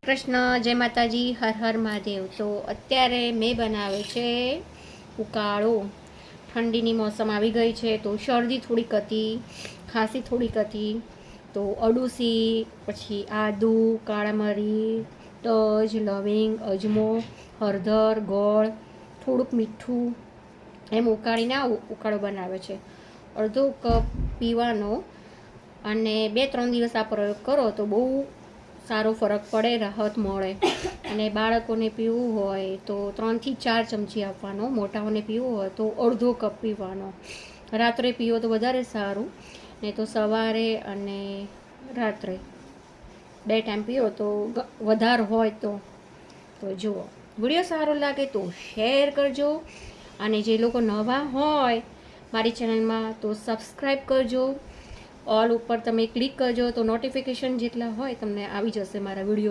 કૃષ્ણ, જય માતાજી, હર હર મહાદેવ. તો અત્યારે મેં બનાવે છે ઉકાળો. ઠંડીની મોસમ આવી ગઈ છે તો શરદી થોડીક હતી, ખાંસી થોડીક હતી, તો અડુસી, પછી આદુ, કાળા મરી, તજ, લવિંગ, અજમો, હળદર, ગોળ, થોડુંક મીઠું એમ ઉકાળીને આ ઉકાળો બનાવે છે. અડધો કપ પીવાનો અને 2-3 દિવસ આ પ્રયોગ કરો તો બહુ સારો ફરક પડે, રાહત મળે. અને બાળકોને પીવું હોય તો 3થી 4 ચમચી આપવાનો, મોટાઓને પીવું હોય તો અડધો કપ પીવાનો. રાત્રે પીવો તો વધારે સારું, નહીં તો સવારે અને રાત્રે 2 ટાઈમ પીવો તો વધારે હોય તો જુઓ. વિડીયો સારો લાગે તો શેર કરજો, અને જે લોકો નવા હોય મારી ચેનલમાં તો સબસ્ક્રાઈબ કરજો. ઓલ ઉપર તમે ક્લિક કરજો તો નોટિફિકેશન જેટલા હોય તમને આવી જશે મારા વિડીયો.